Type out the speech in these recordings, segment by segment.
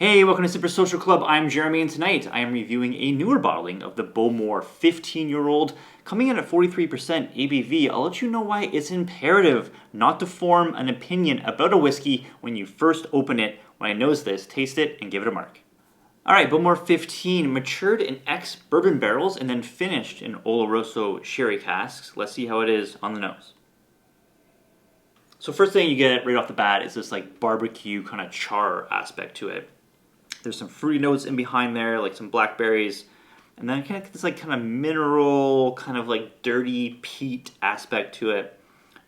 Hey, welcome to Super Social Club. I'm Jeremy, and tonight I am reviewing a newer bottling of the Bowmore 15-year-old, coming in at 43% ABV. I'll let you know why it's imperative not to form an opinion about a whiskey when you first open it. When I nose this, taste it, and give it a mark. Alright, Bowmore 15, matured in ex-bourbon barrels and then finished in Oloroso sherry casks. Let's see how it is on the nose. So first thing you get right off the bat is this like barbecue kind of char aspect to it. There's some fruity notes in behind there, like some blackberries. And then kind of this like kind of mineral, kind of like dirty peat aspect to it.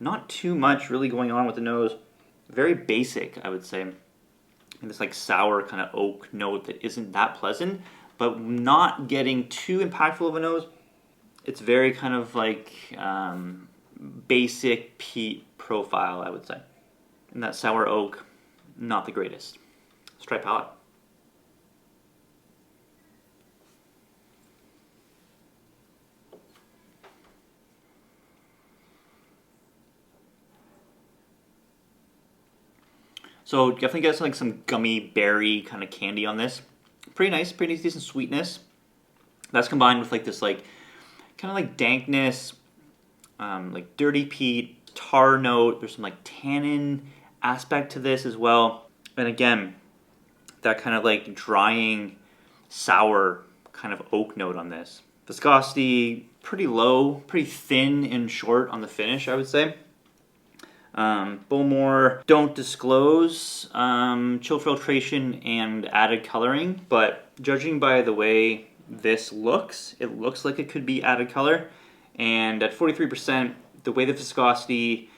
Not too much really going on with the nose. Very basic, I would say. And this like sour kind of oak note that isn't that pleasant, but not getting too impactful of a nose. It's very kind of like basic peat profile, I would say. And that sour oak, not the greatest. Let's try palate. So definitely gets like some gummy berry kind of candy on this. Pretty nice, pretty decent sweetness. That's combined with like this like kind of like dankness, like dirty peat, tar note. There's some like tannin aspect to this as well. And again, that kind of like drying, sour kind of oak note on this. Viscosity, pretty low, pretty thin and short on the finish, I would say. Bowmore don't disclose chill filtration and added coloring, but judging by the way this looks, it looks like it could be added color. And at 43%, the way the viscosity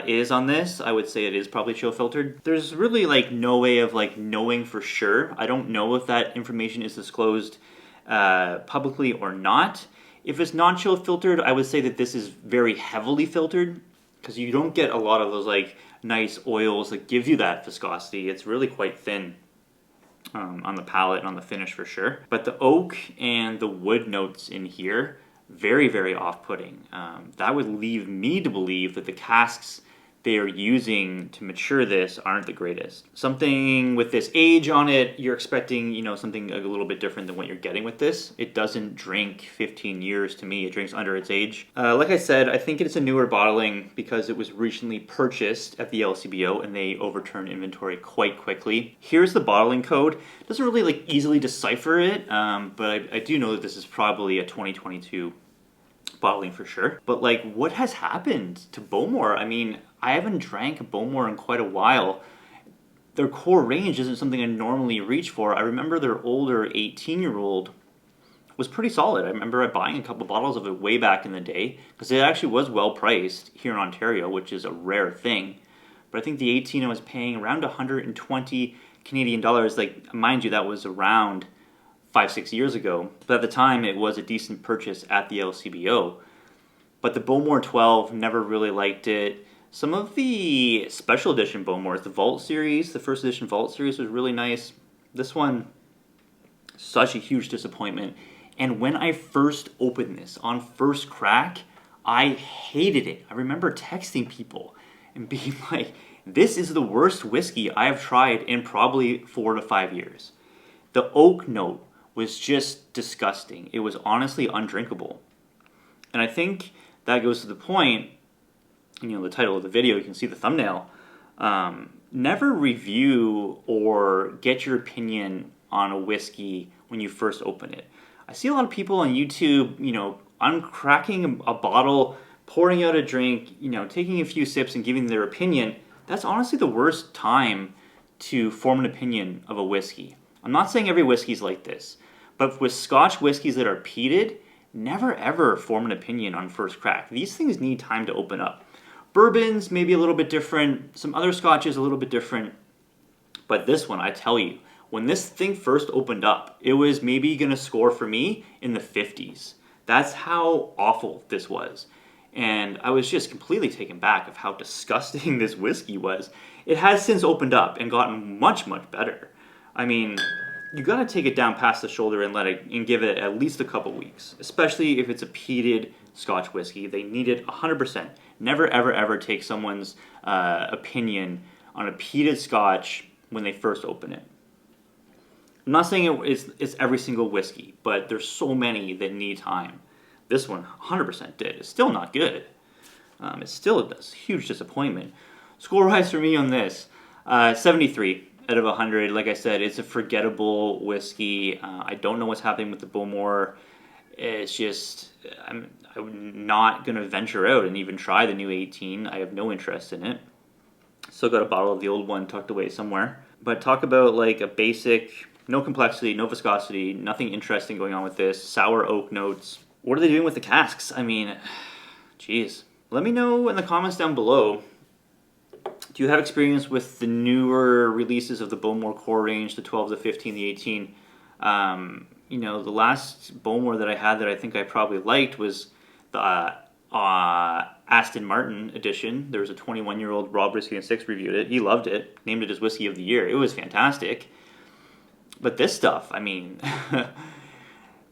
is on this, I would say it is probably chill filtered. There's really like no way of like knowing for sure. I don't know if that information is disclosed publicly or not. If it's not chill filtered, I would say that this is very heavily filtered, because you don't get a lot of those like nice oils that give you that viscosity. It's really quite thin on the palate and on the finish for sure. But the oak and the wood notes in here, very, very off-putting. That would leave me to believe that the casks they are using to mature this aren't the greatest. Something with this age on it, you're expecting, you know, something a little bit different than what you're getting with this. It doesn't drink 15 years to me. It drinks under its age. Like I said, I think it's a newer bottling because it was recently purchased at the LCBO and they overturned inventory quite quickly. Here's the bottling code. It doesn't really like easily decipher it, but I do know that this is probably a 2022 bottling for sure. But like, what has happened to Bowmore? I mean, I haven't drank Bowmore in quite a while. Their core range isn't something I normally reach for. I remember their older 18-year-old was pretty solid. I remember buying a couple bottles of it way back in the day because it actually was well priced here in Ontario, which is a rare thing. But I think the 18 I was paying around 120 Canadian dollars. Like, mind you, that was around 5-6 years ago. But at the time, it was a decent purchase at the LCBO. But the Bowmore 12, never really liked it. Some of the special edition Bowmores, the Vault series, the first edition Vault series was really nice. This one, such a huge disappointment. And when I first opened this on first crack, I hated it. I remember texting people and being like, this is the worst whiskey I have tried in probably 4 to 5 years. The oak note was just disgusting. It was honestly undrinkable. And I think that goes to the point, you know, the title of the video, you can see the thumbnail. Never review or get your opinion on a whiskey when you first open it. I see a lot of people on YouTube, you know, uncracking a bottle, pouring out a drink, you know, taking a few sips and giving their opinion. That's honestly the worst time to form an opinion of a whiskey. I'm not saying every whiskey's like this, but with Scotch whiskeys that are peated, never ever form an opinion on first crack. These things need time to open up. Bourbons, maybe a little bit different. Some other scotches, a little bit different. But this one, I tell you, when this thing first opened up, it was maybe going to score for me in the 50s. That's how awful this was. And I was just completely taken back of how disgusting this whiskey was. It has since opened up and gotten much, much better. I mean, you gotta take it down past the shoulder and let it and give it at least a couple weeks, especially if it's a peated Scotch whiskey. They need it 100%. Never, ever, ever take someone's opinion on a peated Scotch when they first open it. I'm not saying it's every single whiskey, but there's so many that need time. This one 100% did. It's still not good. It's still a huge disappointment. Score-wise for me on this, 73 out of 100. Like I said, it's a forgettable whiskey. I don't know what's happening with the Bowmore. It's just, I'm not going to venture out and even try the new 18. I have no interest in it. Still got a bottle of the old one tucked away somewhere. But talk about like a basic, no complexity, no viscosity, nothing interesting going on with this. Sour oak notes. What are they doing with the casks? I mean, geez. Let me know in the comments down below. Do you have experience with the newer releases of the Bowmore core range, the 12, the 15, the 18? You know, the last Bowmore that I had that I think I probably liked was the Aston Martin edition. There was a 21-year-old Rob Whiskey and Six reviewed it. He loved it, named it his Whiskey of the Year. It was fantastic. But this stuff, I mean,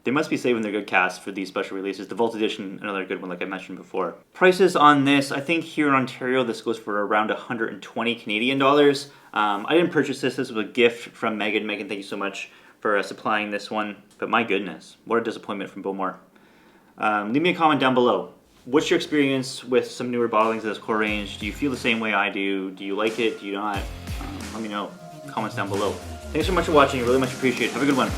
they must be saving their good casks for these special releases. The Vault Edition, another good one like I mentioned before. Prices on this, I think here in Ontario, this goes for around 120 Canadian dollars. I didn't purchase this. This was a gift from Megan. Megan, thank you so much for supplying this one. But my goodness, what a disappointment from Bowmore. Leave me a comment down below. What's your experience with some newer bottlings of this core range? Do you feel the same way I do? Do you like it? Do you not? Let me know. Comments down below. Thanks so much for watching. I really much appreciate it. Have a good one.